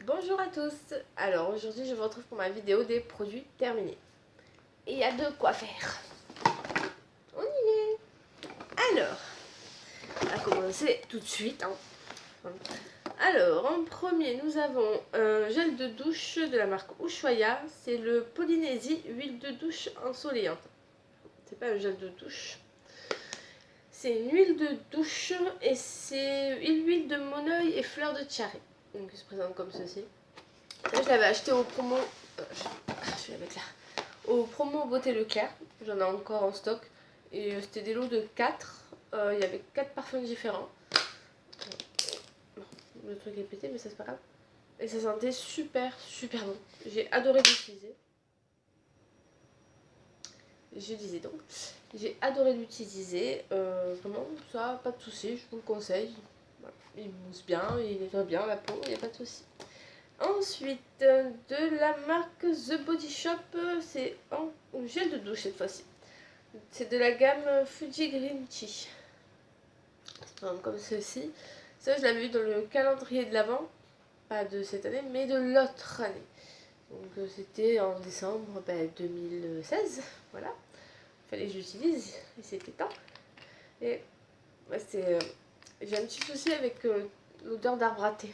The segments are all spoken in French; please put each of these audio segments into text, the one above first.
Bonjour à tous. Alors aujourd'hui je vous retrouve pour ma vidéo des produits terminés. Et il y a de quoi faire. On y est. Alors, on va commencer tout de suite. Alors en premier nous avons un gel de douche de la marque Ushuaïa. C'est le Polynésie huile de douche ensoleillante. C'est pas un gel de douche. C'est une huile de douche et c'est une huile de moneuil et fleur de charry. Donc il se présente comme ceci. Là, je l'avais acheté au promo. Je vais la mettre là. Au promo Beauté Leclerc. J'en ai encore en stock. Et c'était des lots de 4. Il y avait 4 parfums différents. Le truc est pété, mais ça c'est pas grave. Et ça sentait super bon. J'ai adoré l'utiliser. Je disais donc. J'ai adoré l'utiliser. Vraiment, ça, pas de soucis. Je vous le conseille. Voilà. Il mousse bien, il nettoie bien la peau, il n'y a pas de soucis. Ensuite, de la marque The Body Shop, c'est en gel de douche cette fois-ci. C'est de la gamme Fuji Green Tea. C'est comme ceci. Ça, je l'avais vu dans le calendrier de l'Avent, pas de cette année, mais de l'autre année. Donc, c'était en décembre 2016. Voilà. Il fallait que j'utilise, et c'était temps. Et j'ai un petit souci avec l'odeur d'arbre à thé.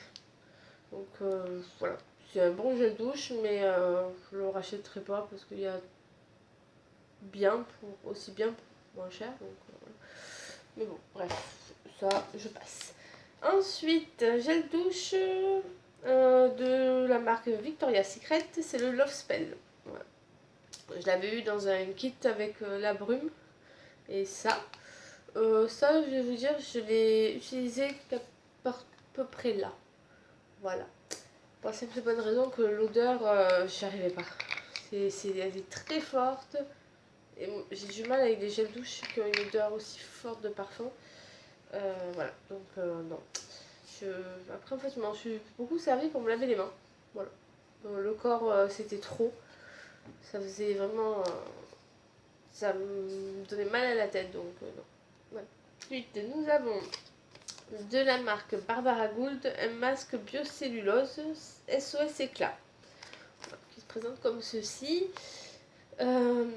Donc voilà, c'est un bon gel douche, mais je le rachèterai pas parce qu'il y a bien pour aussi bien pour moins cher. Donc, voilà. Mais bon, bref, ça je passe. Ensuite, gel douche de la marque Victoria's Secret, c'est le Love Spell. Voilà. Je l'avais eu dans un kit avec la brume et ça. Ça, je vais vous dire, je l'ai utilisé à peu près là. Voilà. Pour la simple bonne raison que l'odeur, j'y arrivais pas. Elle est très forte. Et j'ai du mal avec les gels douches qui ont une odeur aussi forte de parfum. Voilà, donc non. Après, en fait, je m'en suis beaucoup servi pour me laver les mains. Voilà. Donc, le corps, c'était trop. Ça faisait vraiment. Ça me donnait mal à la tête, donc non. Voilà. Ensuite, nous avons de la marque Barbara Gould un masque biocellulose SOS éclat. Qui se présente comme ceci. Que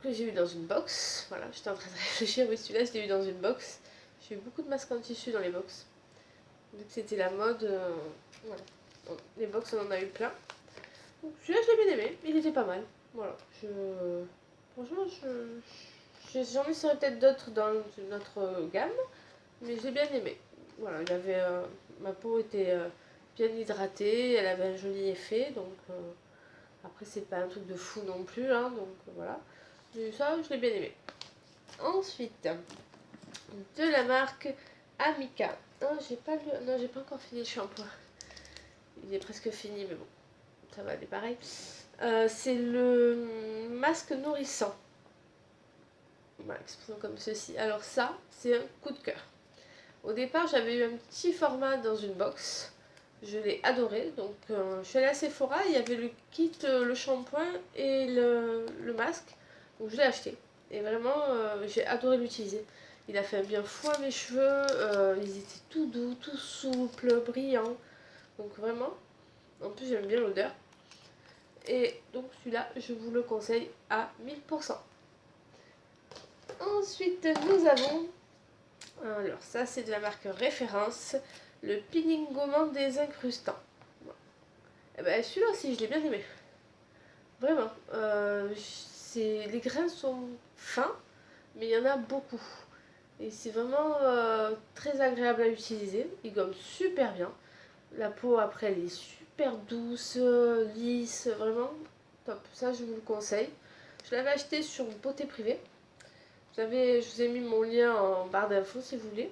j'ai eu dans une box. Voilà, j'étais en train de réfléchir. Oui, celui-là, je l'ai eu dans une box. J'ai eu beaucoup de masques en tissu dans les box. Vu que c'était la mode, voilà. Bon, les box, on en a eu plein. Donc celui-là, je l'ai bien aimé. Il était pas mal. Voilà. Franchement, j'en essaierai peut-être d'autres dans une autre gamme. Mais je l'ai bien aimé. Voilà, il avait, ma peau était bien hydratée. Elle avait un joli effet. Donc après, c'est pas un truc de fou non plus. Hein, donc voilà. Et ça, je l'ai bien aimé. Ensuite, de la marque Amica. Non, j'ai pas encore fini le shampoing. Il est presque fini, mais bon, ça va aller pareil. C'est le masque nourrissant. Voilà, expression comme ceci. Alors ça, c'est un coup de cœur. Au départ, j'avais eu un petit format dans une box. Je l'ai adoré. Donc, je suis allée à Sephora. Il y avait le kit, le shampoing et le masque. Donc, je l'ai acheté. Et vraiment, j'ai adoré l'utiliser. Il a fait un bien fou à mes cheveux. Ils étaient tout doux, tout souples, brillants. Donc, vraiment. En plus, j'aime bien l'odeur. Et donc, celui-là, je vous le conseille à 1000%. Ensuite, nous avons. Alors, ça, c'est de la marque Référence. Le peeling gommant désincrustant. Bon. Et ben, celui-là aussi, je l'ai bien aimé. Vraiment. Les grains sont fins, mais il y en a beaucoup. Et c'est vraiment très agréable à utiliser. Il gomme super bien. La peau, après, elle est super douce, lisse. Vraiment top. Ça, je vous le conseille. Je l'avais acheté sur Beauté Privée. Je vous ai mis mon lien en barre d'infos si vous voulez.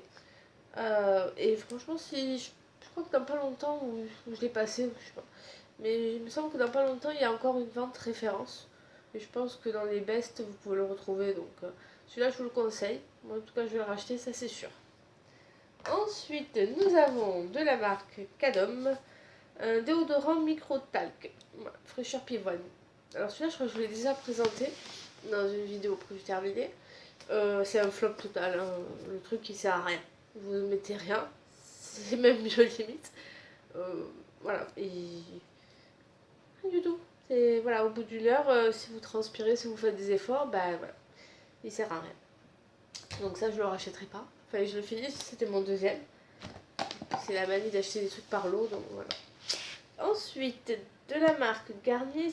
Et franchement, je crois que dans pas longtemps, où je l'ai passé, je sais pas. Mais il me semble que dans pas longtemps, il y a encore une vente référence. Et je pense que dans les bestes, vous pouvez le retrouver. Donc celui-là, je vous le conseille. Moi, en tout cas, je vais le racheter, ça c'est sûr. Ensuite, nous avons de la marque Cadom un déodorant micro-talc. Voilà, fraîcheur pivoine. Alors celui-là, je crois que je vous l'ai déjà présenté dans une vidéo prévue terminée. C'est un flop total, hein. Le truc qui sert à rien. Vous ne mettez rien, c'est même mieux limite. Voilà, et rien du tout. Et voilà, au bout d'une heure, si vous transpirez, si vous faites des efforts, bah voilà, il sert à rien. Donc ça, je le rachèterai pas. Enfin, je le finis, c'était mon deuxième. C'est la manie d'acheter des trucs par lot, donc voilà. Ensuite, de la marque Garnier,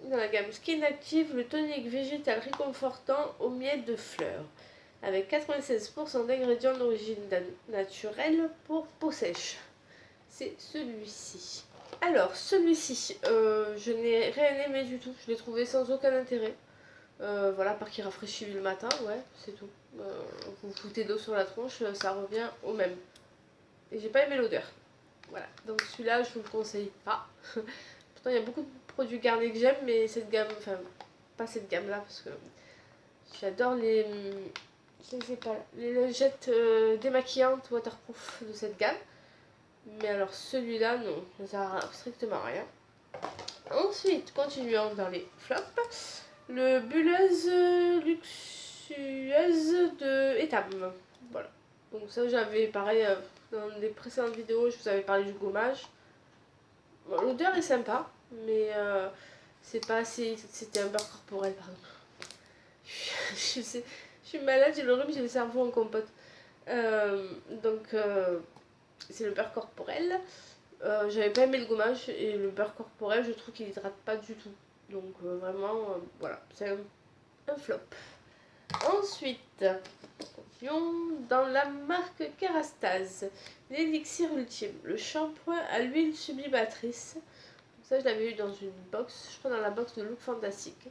dans la gamme Skin Active, le tonique végétal réconfortant au miel de fleurs. Avec 96% d'ingrédients d'origine naturelle pour peau sèche. C'est celui-ci. Alors, celui-ci, je n'ai rien aimé du tout. Je l'ai trouvé sans aucun intérêt. Voilà, par qu'il rafraîchit le matin, ouais, c'est tout. Vous foutez d'eau sur la tronche, ça revient au même. Et j'ai pas aimé l'odeur. Voilà, donc celui-là, je vous le conseille pas. Pourtant, il y a beaucoup de produits Garnier que j'aime, mais cette gamme, enfin, pas cette gamme-là, parce que j'adore les, je ne sais pas, les lingettes démaquillantes waterproof de cette gamme. Mais alors celui-là, non, ça sert à strictement rien. Ensuite, continuons dans les flops. Le bulleuse luxueuse de Etam. Voilà. Donc ça, j'avais pareil, dans des précédentes vidéos, je vous avais parlé du gommage. Bon, l'odeur est sympa, mais c'est pas assez... C'était un beurre corporel, pardon. Je suis malade, j'ai le rhume, j'ai le cerveau en compote. Donc, c'est le beurre corporel. J'avais pas aimé le gommage et le beurre corporel, je trouve qu'il hydrate pas du tout. Donc, vraiment, voilà, c'est un flop. Ensuite, dans la marque Kerastase, l'élixir ultime, le shampoing à l'huile sublimatrice. Ça, je l'avais eu dans une box, je crois dans la box de Look Fantastique.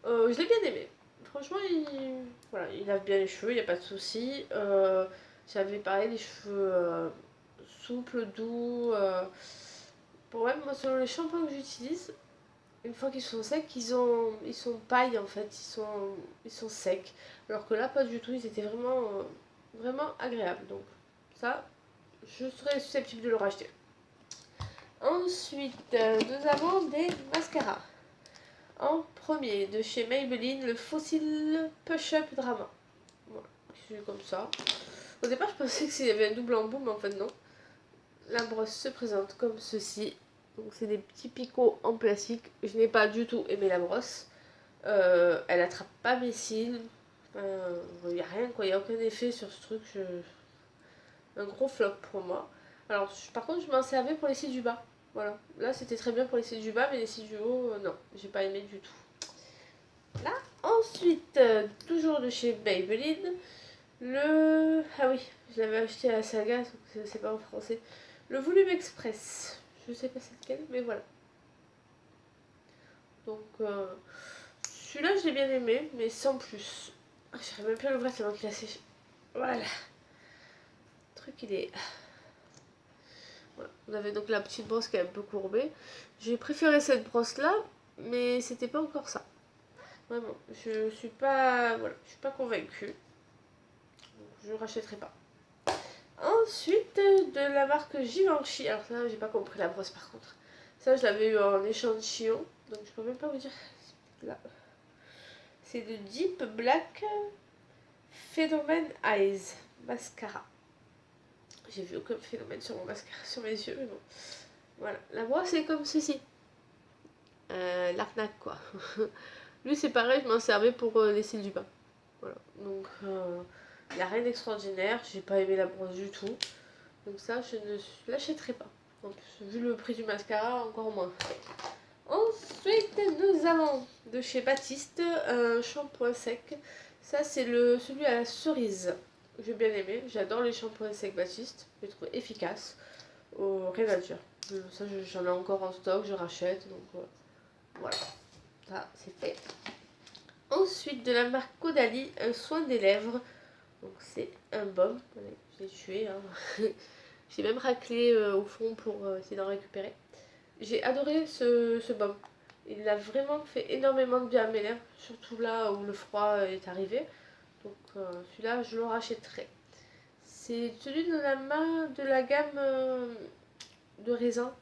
Je l'ai bien aimé. Franchement, voilà, il lave bien les cheveux, il n'y a pas de souci. J'avais pareil les cheveux souples, doux. Pour même, moi, selon les shampoings que j'utilise, une fois qu'ils sont secs, ils sont paille en fait, ils sont secs. Alors que là, pas du tout, ils étaient vraiment agréables. Donc, ça, je serais susceptible de le racheter. Ensuite, nous avons des mascaras. En premier, de chez Maybelline, le Fossil Push-Up Drama. Voilà, c'est comme ça. Au départ, je pensais qu'il y avait un double embout, mais en fait, non. La brosse se présente comme ceci. Donc, c'est des petits picots en plastique. Je n'ai pas du tout aimé la brosse. Elle attrape pas mes cils. Il n'y a rien, quoi. Il n'y a aucun effet sur ce truc. Un gros flop pour moi. Alors, par contre, je m'en servais pour les cils du bas. Voilà. Là, c'était très bien pour les cils du bas, mais les cils du haut, non. J'ai pas aimé du tout. Là, ensuite, toujours de chez Maybelline, ah oui, je l'avais acheté à la Saga, c'est pas en français. Le Volume Express. Je sais pas c'est lequel, mais voilà. Donc, celui-là, je l'ai bien aimé, mais sans plus. J'arrive même plus à l'ouvrir tellement qu'il a séché. Voilà. Le truc, il est... Voilà. On avait donc la petite brosse qui est un peu courbée. J'ai préféré cette brosse-là, mais c'était pas encore ça. Vraiment, je suis pas... Voilà, je suis pas convaincue. Donc, je ne rachèterai pas. Ensuite, de la marque Givenchy. Alors ça, j'ai pas compris la brosse par contre. Ça, je l'avais eu en échantillon. Donc je peux même pas vous dire. Là. C'est de Deep Black Phenomen Eyes Mascara. J'ai vu aucun phénomène sur mon mascara, sur mes yeux, mais bon. Voilà, la brosse est comme ceci. L'arnaque quoi. Lui c'est pareil, je m'en servais pour les cils du bas. Voilà, donc il n'y a rien d'extraordinaire, j'ai pas aimé la brosse du tout. Donc ça, je ne l'achèterai pas. En plus, vu le prix du mascara, encore moins. Ensuite, nous avons de chez Baptiste un shampoing sec. Ça, c'est celui à la cerise. J'ai bien aimé. J'adore les shampoings secs Baptiste. Je les trouve efficaces. Rien à dire. Ça, j'en ai encore en stock. Je rachète. Donc voilà. Ça, c'est fait. Ensuite, de la marque Caudalie, un soin des lèvres. Donc c'est un baume. Allez, je l'ai tué. Hein. J'ai même raclé au fond pour essayer d'en récupérer. J'ai adoré ce baume. Il a vraiment fait énormément de bien à mes lèvres, surtout là où le froid est arrivé. Donc celui-là, je le rachèterai. C'est celui de la gamme de raisin.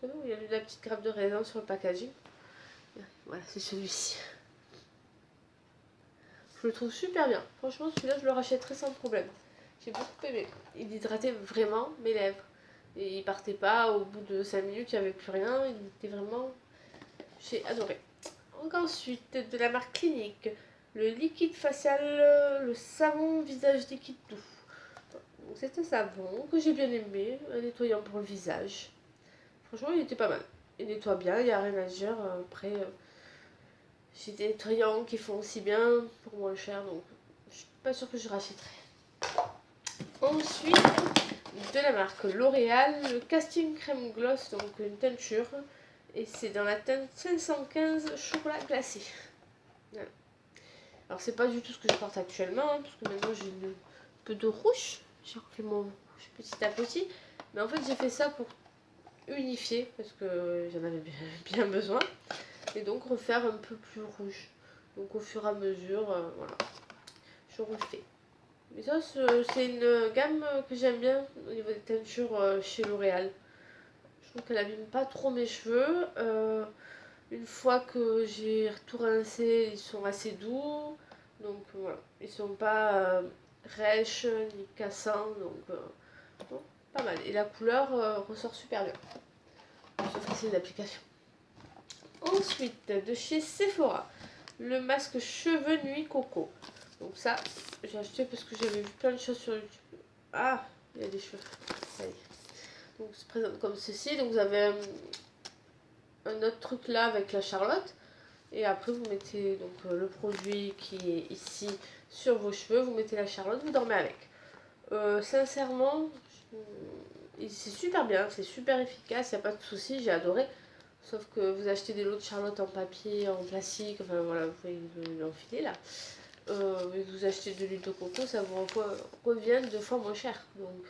Vous savez, il y a de la petite grappe de raisin sur le packaging. Voilà, c'est celui-ci. Je le trouve super bien. Franchement, celui-là, je le rachèterai sans problème. J'ai beaucoup aimé. Il hydratait vraiment mes lèvres. Et il partait pas, au bout de 5 minutes, il n'y avait plus rien. Il était vraiment... J'ai adoré. Donc ensuite, de la marque Clinique, le liquide facial, le savon visage liquide doux. Donc c'est un savon que j'ai bien aimé, un nettoyant pour le visage. Franchement, il était pas mal. Il nettoie bien, il n'y a rien à dire. Après, j'ai des nettoyants qui font aussi bien pour moins cher, donc je suis pas sûre que je rachèterai. Ensuite, de la marque L'Oréal, le Casting Crème Gloss, donc une teinture. Et c'est dans la teinte 515 chocolat glacé. Voilà. Alors c'est pas du tout ce que je porte actuellement, hein, parce que maintenant j'ai un peu de rouge. J'ai refait mon rouge petit à petit. Mais en fait j'ai fait ça pour unifier, parce que j'en avais bien besoin. Et donc refaire un peu plus rouge. Donc au fur et à mesure, voilà, je refais. Mais ça c'est une gamme que j'aime bien au niveau des teintures chez L'Oréal. Je trouve qu'elle abîme pas trop mes cheveux. Une fois que j'ai tout rincé, ils sont assez doux. Donc voilà, ils sont pas rêches ni cassants. Donc bon, pas mal. Et la couleur ressort super bien. Sauf que c'est une application. Ensuite, de chez Sephora, le masque cheveux nuit coco. Donc ça, j'ai acheté parce que j'avais vu plein de choses sur YouTube. Ah, il y a des cheveux. Ça y est. Donc ça se présente comme ceci. Donc vous avez un autre truc là avec la Charlotte. Et après vous mettez donc le produit qui est ici sur vos cheveux. Vous mettez la Charlotte, vous dormez avec. Sincèrement, c'est super bien, c'est super efficace, il n'y a pas de souci, j'ai adoré. Sauf que vous achetez des lots de Charlotte en papier, en plastique, enfin voilà, vous pouvez l'enfiler là. Vous achetez de l'huile de coco, ça vous revient 2 fois moins cher. Donc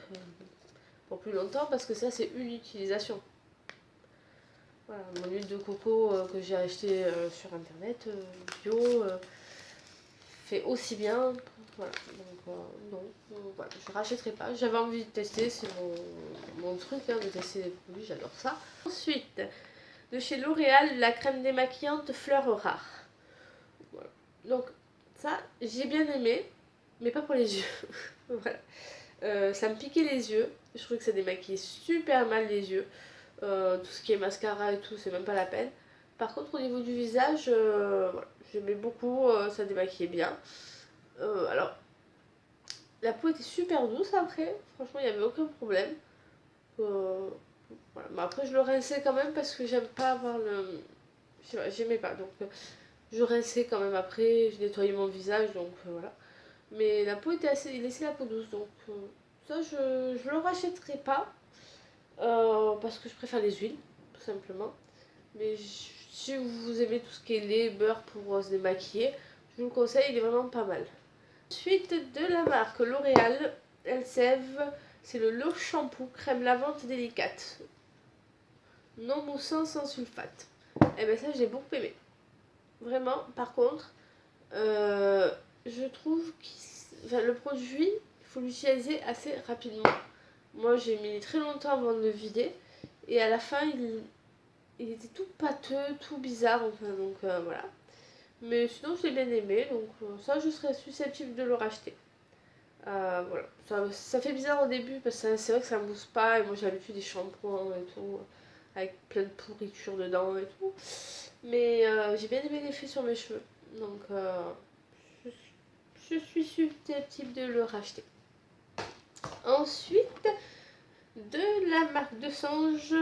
pour plus longtemps, parce que ça c'est une utilisation. Voilà, mon huile de coco que j'ai acheté sur internet, bio, fait aussi bien. Voilà, donc non, voilà, je rachèterai pas. J'avais envie de tester, c'est mon truc hein, de tester les produits, j'adore ça. Ensuite, de chez L'Oréal, la crème démaquillante fleurs rares. Voilà. Donc ça, j'ai bien aimé, mais pas pour les yeux. Voilà. Ça me piquait les yeux. Je trouvais que ça démaquillait super mal les yeux. Tout ce qui est mascara et tout, c'est même pas la peine. Par contre, au niveau du visage, voilà, j'aimais beaucoup, ça démaquillait bien. Alors, la peau était super douce après, franchement, il n'y avait aucun problème. Voilà. Mais après, je le rinçais quand même parce que j'aime pas avoir le. J'aimais pas, donc je rinçais quand même après, je nettoyais mon visage, donc voilà. Mais la peau était assez. Il laissait la peau douce, donc ça, je le rachèterai pas parce que je préfère les huiles, tout simplement. Mais si vous aimez tout ce qui est lait, beurre pour se démaquiller, je vous le conseille, il est vraiment pas mal. Ensuite, de la marque L'Oréal, Elseve, c'est le Love Shampoo crème lavante délicate. Non moussant sans sulfate. Et bien ça, j'ai beaucoup aimé. Vraiment, par contre, je trouve que le produit, il faut l'utiliser assez rapidement. Moi, j'ai mis très longtemps avant de le vider. Et à la fin, il était tout pâteux, tout bizarre. Enfin, donc voilà. Mais sinon, je l'ai bien aimé. Donc ça, je serais susceptible de le racheter. Voilà. Ça fait bizarre au début parce que c'est vrai que ça ne mousse pas. Et moi, j'ai l'habitude des shampoings et tout. Avec plein de pourriture dedans et tout. Mais j'ai bien aimé l'effet sur mes cheveux. Donc je suis susceptible de le racheter. Ensuite, de la marque de Sange,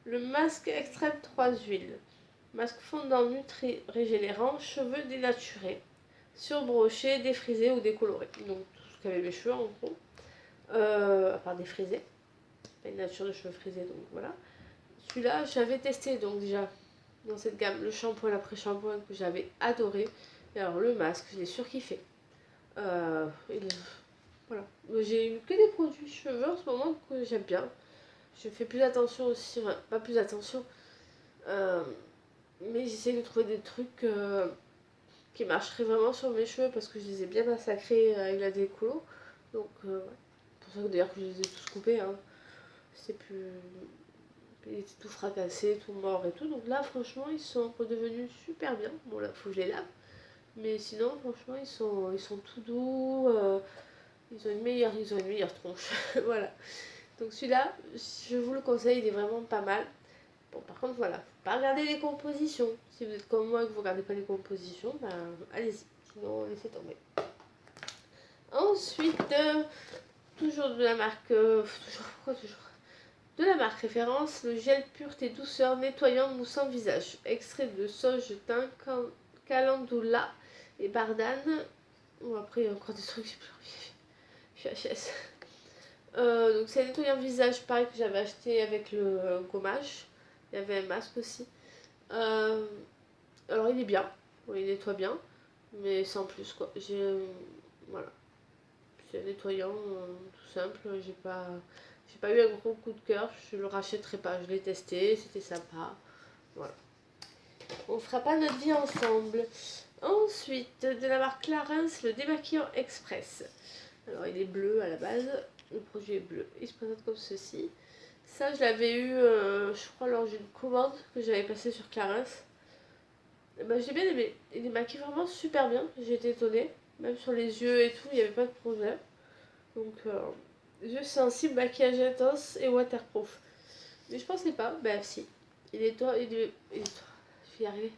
le masque extrême 3 huiles. Masque fondant, nutri, régénérant, cheveux dénaturés, surbrochés, défrisés ou décolorés. Donc tout ce qu'avaient mes cheveux en gros. À part défrisés. Pas une nature de cheveux frisés, donc voilà. Celui-là, j'avais testé donc déjà dans cette gamme le shampoing et l'après-shampoing que j'avais adoré. Et alors le masque, je l'ai surkiffé. Voilà. J'ai eu que des produits cheveux en ce moment que j'aime bien. Je fais plus attention aussi, enfin, pas plus attention, mais j'essaie de trouver des trucs qui marcheraient vraiment sur mes cheveux parce que je les ai bien massacrés avec la décolo. Donc, ouais. C'est pour ça que d'ailleurs que je les ai tous coupés. Hein. C'est plus. Ils étaient tout fracassés, tout morts et tout. Donc là, franchement, ils sont redevenus super bien. Bon, là, faut que je les lave. Mais sinon, franchement, ils sont tout doux. Ils ont une meilleure tronche. Voilà. Donc celui-là, je vous le conseille, il est vraiment pas mal. Bon, par contre, voilà, faut pas regarder les compositions. Si vous êtes comme moi et que vous regardez pas les compositions, ben allez-y, sinon laissez tomber. Ensuite, toujours de la marque, de la marque référence, le gel pureté douceur nettoyant moussant visage. Extrait de sauge, thym, calendula et bardane. Bon, après, il y a encore des trucs, j'ai plus envie. Je suis HS. Donc c'est un nettoyant visage, pareil que j'avais acheté avec le gommage. Il y avait un masque aussi. Alors il est bien, il nettoie bien, mais sans plus quoi. Voilà, c'est un nettoyant tout simple. J'ai pas eu un gros coup de cœur. Je le rachèterai pas. Je l'ai testé, c'était sympa. Voilà. On fera pas notre vie ensemble. Ensuite, de la marque Clarins, le démaquillant express. Alors il est bleu à la base. Le produit est bleu. Il se présente comme ceci. Ça, je l'avais eu, je crois, lors d'une commande que j'avais passée sur Clarins. Bah, j'ai bien aimé. Il démaquille vraiment super bien. J'ai été étonnée. Même sur les yeux et tout, il n'y avait pas de problème. Donc, yeux sensibles, maquillage intense et waterproof. Mais je pensais pas. Bah, si. Il est toi. Je vais y arriver.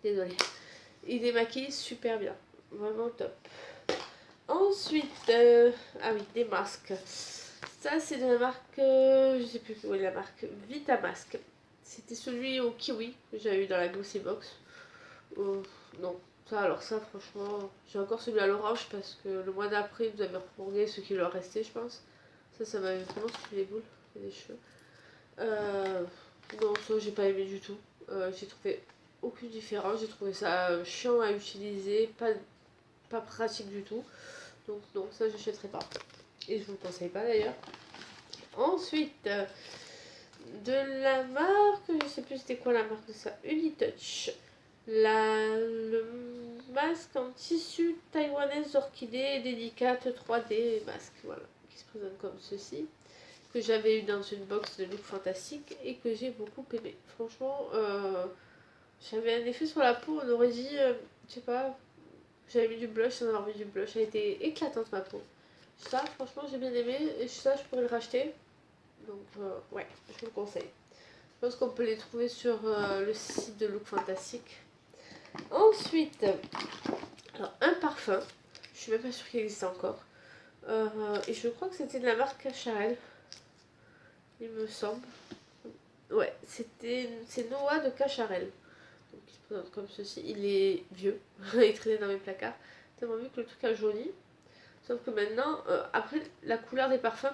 Désolée. Il démaquille super bien. Vraiment top. Ensuite, ah oui, des masques. Ça, c'est de la marque, je sais plus où est la marque, Vitamask. C'était celui au kiwi que j'avais eu dans la Glossy Box. Non, ça, alors ça, franchement, j'ai encore celui à l'orange parce que le mois d'après, vous avez refourgué ce qui leur restait, je pense. Ça m'avait vraiment suivi les boules et les cheveux. Non, ça, j'ai pas aimé du tout. J'ai trouvé aucune différence. J'ai trouvé ça chiant à utiliser, pas pratique du tout. Donc non, ça, j'achèterai pas. Et je vous le conseille pas d'ailleurs. Ensuite, de la marque, je sais plus c'était quoi la marque de ça, Unitouch. Le masque en tissu taïwanaise orchidée délicate 3D masque, voilà, qui se présente comme ceci, que j'avais eu dans une box de Look Fantastique et que j'ai beaucoup aimé. Franchement, j'avais un effet sur la peau, on aurait dit, je sais pas, j'avais mis du blush sans avoir mis du blush, elle était éclatante ma peau. Ça, franchement, j'ai bien aimé et ça, je pourrais le racheter. Donc, ouais, je vous le conseille. Je pense qu'on peut les trouver sur le site de Look Fantastique. Ensuite, alors, un parfum. Je suis même pas sûre qu'il existe encore. Et je crois que c'était de la marque Cacharel. Il me semble. Ouais, c'est Noah de Cacharel. Donc, il se présente comme ceci. Il est vieux. Il traînait dans mes placards. Tellement vu que le truc a jauni. Sauf que maintenant, après, la couleur des parfums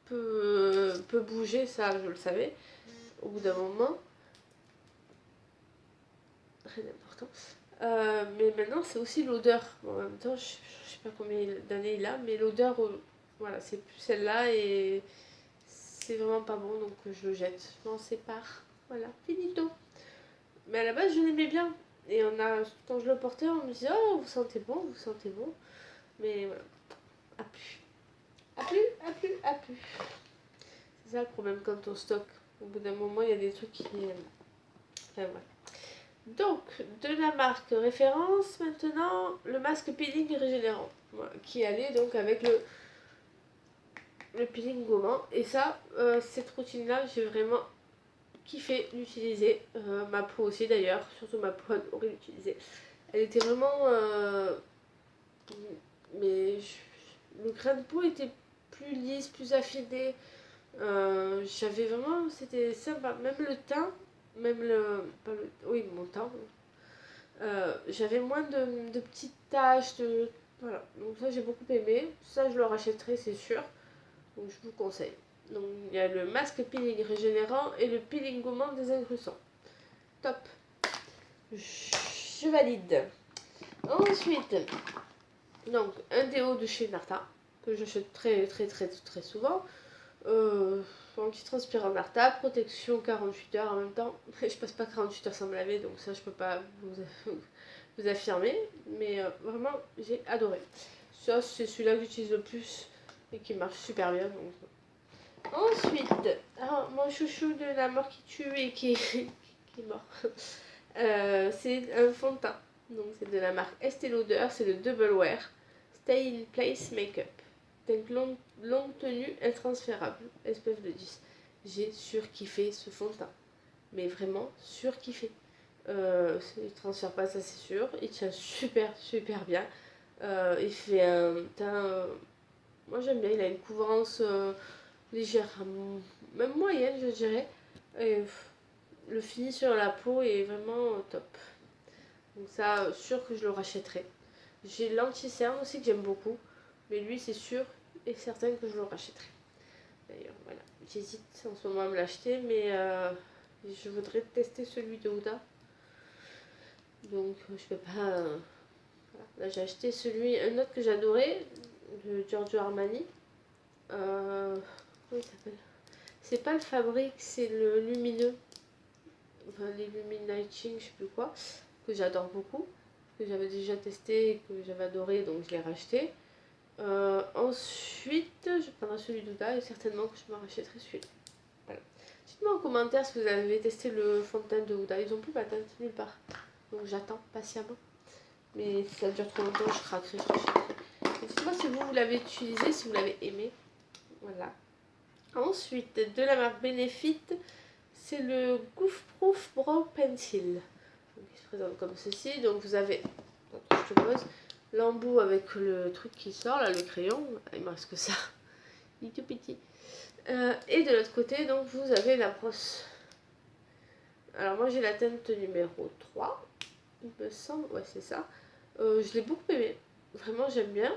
peut bouger, ça je le savais, au bout d'un moment. Rien d'important. Mais maintenant, c'est aussi l'odeur. Bon, en même temps, je sais pas combien d'années il a, mais l'odeur, voilà, c'est plus celle-là et c'est vraiment pas bon, donc je le jette. Je m'en sépare. Voilà, finito. Mais à la base, je l'aimais bien. Et quand je le portais, on me disait, oh, vous sentez bon, vous sentez bon. Mais voilà, a plus. A plus, a plus, a plus. C'est ça le problème quand on stocke. Au bout d'un moment, il y a des trucs qui. Enfin, voilà. Donc, de la marque référence, maintenant, le masque peeling régénérant. Voilà, qui allait donc avec le peeling gommant. Et ça, cette routine-là, j'ai vraiment kiffé l'utiliser. Ma peau aussi d'ailleurs, surtout ma peau adorait l'utiliser. Elle était vraiment. Mais le grain de peau était plus lisse, plus affiné. J'avais vraiment. C'était sympa. Même le teint, même le. Pas le oui, mon teint. J'avais moins de petites taches. Voilà. Donc ça, j'ai beaucoup aimé. Ça, je le rachèterai, c'est sûr. Donc je vous conseille. Donc il y a le masque peeling régénérant et le peeling gommant désincrustant. Top. Je valide. Ensuite, donc un déo de chez Narta que j'achète très souvent. Anti-transpirant Narta, protection 48 heures en même temps. Je passe pas 48 heures sans me laver, donc ça je peux pas vous affirmer. Mais vraiment, j'ai adoré. Ça, c'est celui-là que j'utilise le plus et qui marche super bien. Donc. Ensuite, mon chouchou de la mort qui tue et qui est mort. C'est un fond de teint. Donc c'est de la marque Estée Lauder, c'est le Double Wear Stay in Place Makeup. teinte longue tenue intransférable, SPF de 10. J'ai surkiffé ce fond de teint. Mais vraiment surkiffé. Il transfère pas, ça c'est sûr. Il tient super bien. Il fait un teint... moi j'aime bien, il a une couvrance légère, même moyenne je dirais. Et le fini sur la peau est vraiment top. Donc ça, sûr que je le rachèterai. J'ai l'anti-cerne aussi que j'aime beaucoup. Mais lui c'est sûr et certain que je le rachèterai. D'ailleurs voilà, j'hésite en ce moment à me l'acheter. Mais je voudrais tester celui de Huda. Donc je peux pas... voilà. Là j'ai acheté un autre que j'adorais, de Giorgio Armani. Comment il s'appelle? C'est pas le Fabrique, c'est le lumineux. Enfin, l'Illuminating, je sais plus quoi. Que j'adore beaucoup. Que j'avais déjà testé et que j'avais adoré, donc je l'ai racheté. Ensuite, je prendrai celui d'Huda et certainement que je me rachèterai celui-là. Voilà. Dites-moi en commentaire si vous avez testé le fond de teint de Huda. Ils ont plus ma teinte nulle part. Donc j'attends patiemment. Mais si ça dure trop longtemps, je craquerai, je rachèterai. Dites-moi si vous l'avez utilisé, si vous l'avez aimé. Voilà. Ensuite, de la marque Benefit, c'est le Goof Proof Brow Pencil. Donc, il se présente comme ceci. Donc vous avez, je te pose, l'embout avec le truc qui sort, là, le crayon. Il me reste que ça. Il est tout petit. Et de l'autre côté, donc vous avez la brosse. Alors moi j'ai la teinte numéro 3, il me semble, ouais c'est ça. Je l'ai beaucoup aimé, vraiment j'aime bien.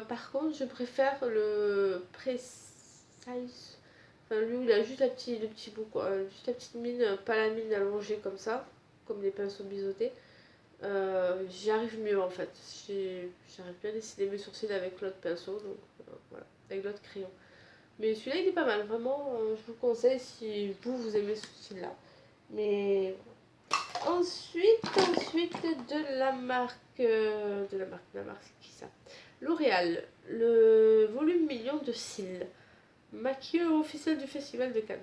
Par contre je préfère le Precise, enfin lui il a juste le petit bout quoi, juste la petite mine, pas la mine allongée comme ça, comme les pinceaux biseautés. J'y arrive mieux en fait, j'arrive bien à dessiner mes sourcils avec l'autre pinceau, donc voilà, avec l'autre crayon. Mais celui-là il est pas mal, vraiment je vous conseille si vous aimez ce style là. Mais ensuite de la marque, c'est qui ça? L'Oréal, le volume million de cils, maquilleur officiel du festival de Cannes.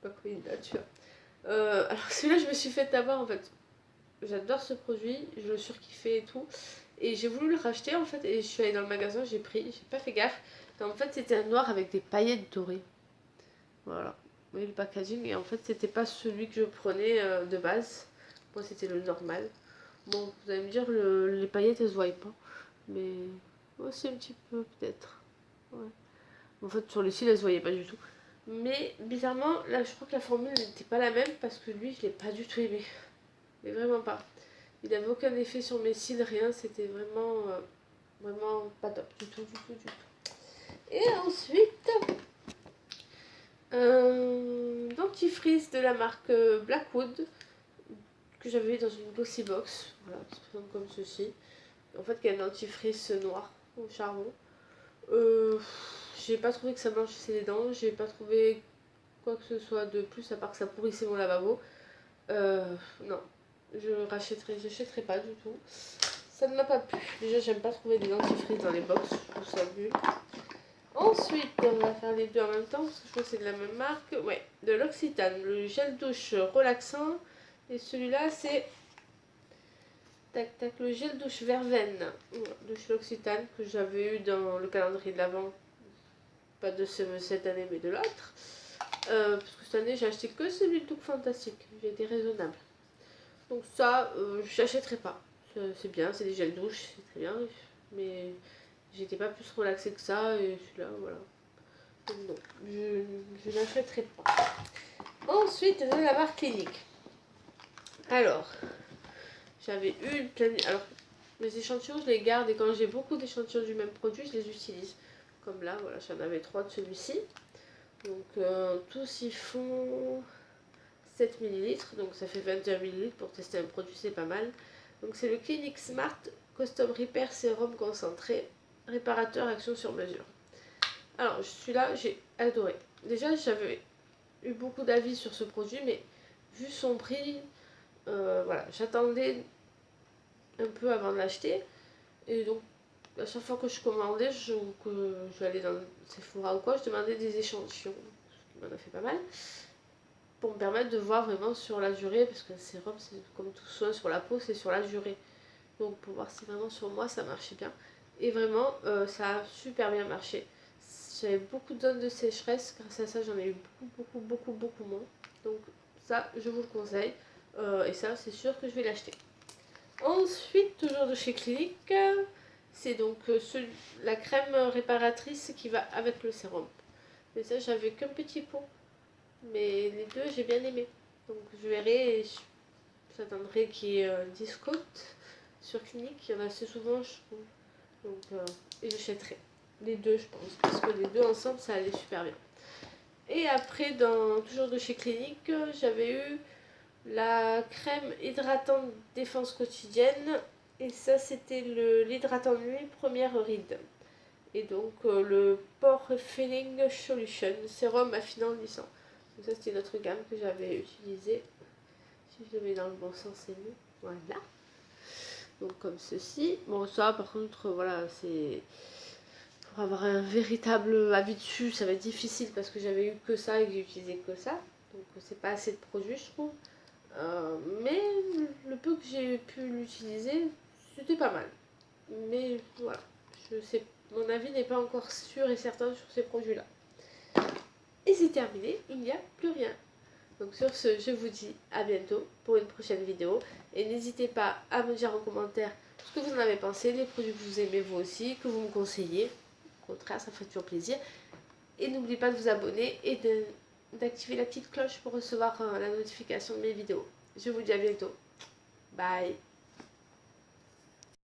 Pas quoi tu vois. Alors celui-là je me suis fait avoir en fait. J'adore ce produit, je le surkiffais et tout. Et j'ai voulu le racheter en fait et je suis allée dans le magasin, j'ai pris, j'ai pas fait gaffe. Et en fait c'était un noir avec des paillettes dorées. Voilà. Oui, le packaging, et en fait c'était pas celui que je prenais de base. Moi c'était le normal. Bon, vous allez me dire, les paillettes elles se voient pas. Mais aussi un petit peu peut-être. Ouais. En fait sur les cils elles se voyaient pas du tout. Mais bizarrement, là je crois que la formule n'était pas la même parce que lui je l'ai pas du tout aimé. Mais vraiment pas. Il n'avait aucun effet sur mes cils, rien. C'était vraiment pas top du tout. Et ensuite, dentifrice de la marque Blackwood que j'avais dans une glossy box. Voilà, qui se présente comme ceci. En fait, il y a un dentifrice noir au charbon. J'ai pas trouvé que ça blanchissait les dents. J'ai pas trouvé quoi que ce soit de plus à part que ça pourrissait mon lavabo. Non, j'achèterai pas du tout. Ça ne m'a pas plu. Déjà, j'aime pas trouver des dentifrices dans les box. Je trouve ça nul. Ensuite, on va faire les deux en même temps parce que je crois que c'est de la même marque. Ouais, de l'Occitane, le gel douche relaxant. Et celui-là, c'est le gel douche verveine de chez l'Occitane que j'avais eu dans le calendrier de l'Avent. Pas de cette année, mais de l'autre. Parce que cette année, j'ai acheté que celui de Look Fantastique. J'ai été raisonnable. Donc ça, j'achèterai pas. C'est bien, c'est des gels douche, c'est très bien. Mais j'étais pas plus relaxée que ça. Et celui-là, voilà. Donc non, je n'achèterai pas. Ensuite, de la marque Clinique. Alors, j'avais eu une pleine... Alors, mes échantillons, je les garde et quand j'ai beaucoup d'échantillons du même produit, je les utilise. Comme là, voilà, j'en avais 3 de celui-ci. Donc, tous ils font 7 ml, donc ça fait 21 ml pour tester un produit, c'est pas mal. Donc, c'est le Clinique Smart Custom Repair Sérum concentré, réparateur action sur mesure. Alors, celui-là, j'ai adoré. Déjà, j'avais eu beaucoup d'avis sur ce produit, mais vu son prix, voilà, j'attendais un peu avant de l'acheter. Et donc, à chaque fois que je commandais, que j'allais dans Sephora ou quoi, je demandais des échantillons, ce qui m'en a fait pas mal, pour me permettre de voir vraiment sur la durée, parce qu'un sérum, c'est comme tout soin sur la peau, c'est sur la durée. Donc, pour voir si vraiment sur moi ça marchait bien. Et vraiment, ça a super bien marché. j'avais beaucoup de zones de sécheresse. Grâce à ça, j'en ai eu beaucoup moins. Donc ça, je vous le conseille. Et ça, c'est sûr que je vais l'acheter. Ensuite, toujours de chez Clinique, c'est donc la crème réparatrice qui va avec le sérum. Mais ça, j'avais qu'un petit pot. Mais les deux, j'ai bien aimé. Donc je verrai et j'attendrai qu'il y ait discount sur Clinique. Il y en a assez souvent, je trouve. Donc, et j'achèterai les deux, je pense. Parce que les deux ensemble, ça allait super bien. Et après, toujours de chez Clinique, j'avais eu la crème hydratante défense quotidienne. Et ça, c'était l'hydratant nuit première ride. Et donc, le Pore Filling Solution, sérum affinant lissant. Donc ça, c'était notre gamme que j'avais utilisée. Si je le mets dans le bon sens, c'est mieux. Voilà. Donc comme ceci. Bon, ça, par contre, voilà, c'est... Pour avoir un véritable avis dessus, ça va être difficile parce que j'avais eu que ça et que j'ai utilisé que ça. Donc c'est pas assez de produits, je trouve. Mais le peu que j'ai pu l'utiliser, c'était pas mal. Mais voilà, je sais, mon avis n'est pas encore sûr et certain sur ces produits-là. Et c'est terminé, il n'y a plus rien. Donc sur ce, je vous dis à bientôt pour une prochaine vidéo. Et n'hésitez pas à me dire en commentaire ce que vous en avez pensé, les produits que vous aimez vous aussi, que vous me conseillez. Au contraire, ça fait toujours plaisir. Et n'oubliez pas de vous abonner et d'activer la petite cloche pour recevoir la notification de mes vidéos. Je vous dis à bientôt. Bye.